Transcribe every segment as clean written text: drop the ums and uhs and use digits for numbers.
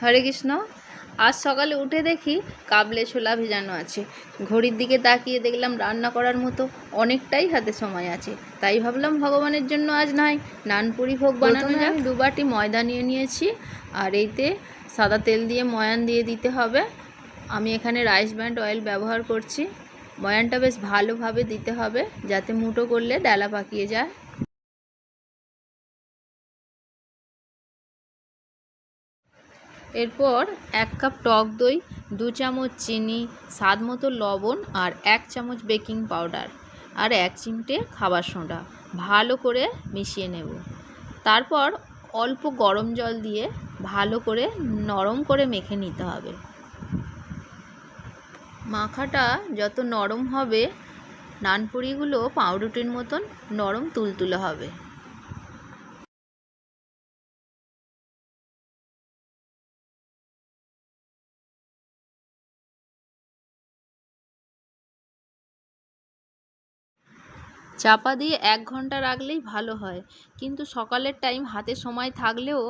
হরে কৃষ্ণ। আজ সকালে উঠে দেখি কাবলে ছোলা ভেজানো আছে। ঘড়ির দিকে তাকিয়ে দেখলাম রান্না করার মতো অনেকটাই হাতে সময় আছে। তাই ভাবলাম ভগবানের জন্য আজ নয় নানপুরি ভোগ বানানো যাক। আমি 2 বাটি ময়দা নিয়ে নিয়েছি, আর এইতে সাদা তেল দিয়ে ময়ান দিয়ে দিতে হবে। আমি এখানে রাইস ব্র্যান্ড অয়েল ব্যবহার করছি। ময়ানটা বেশ ভালোভাবে দিতে হবে যাতে মুঠো করলে ডালা পাকিয়ে যায়। এরপর 1 কাপ টক দই, 2 চামচ চিনি, স্বাদ মতো লবণ আর 1 চামচ বেকিং পাউডার আর 1 চিমটে খাবার সোডা ভালো করে মিশিয়ে নেব। তারপর অল্প গরম জল দিয়ে ভালো করে নরম করে মেখে নিতে হবে। মাখাটা যত নরম হবে নানপুরিগুলো পাউরুটির মতন নরম তুলতুলে হবে। চাপা দিয়ে 1 ঘন্টা রাখলেই ভালো হয়, কিন্তু সকালের টাইম হাতে সময় থাকলেও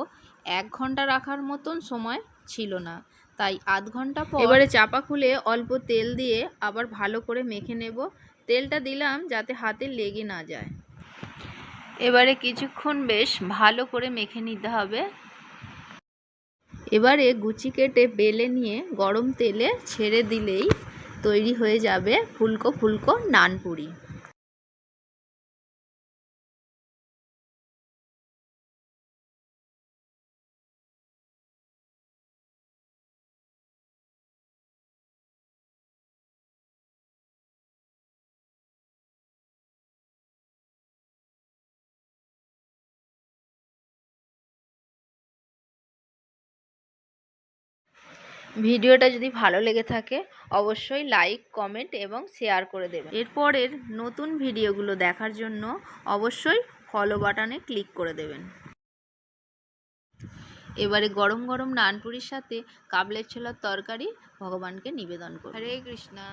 1 ঘন্টা রাখার মতন সময় ছিল না, তাই আধ ঘন্টা পর এবারে চাপা খুলে অল্প তেল দিয়ে আবার ভালো করে মেখে নেব। তেলটা দিলাম যাতে হাতে লেগে না যায়। এবারে কিছুক্ষণ বেশ ভালো করে মেখে নিতে হবে। এবারে গুচি কেটে বেলে নিয়ে গরম তেলে ছেড়ে দিলেই তৈরি হয়ে যাবে ফুলকো ফুলকো নানপুরি। ভিডিওটা যদি ভালো লেগে থাকে অবশ্যই লাইক, কমেন্ট এবং শেয়ার করে দেবেন। এরপরের নতুন ভিডিওগুলো দেখার জন্য অবশ্যই ফলো বাটনে ক্লিক করে দেবেন। এবারে গরম গরম নানপুরির সাথে কাবলের ছোলার তরকারি ভগবানকে নিবেদন করুন। হরে কৃষ্ণা।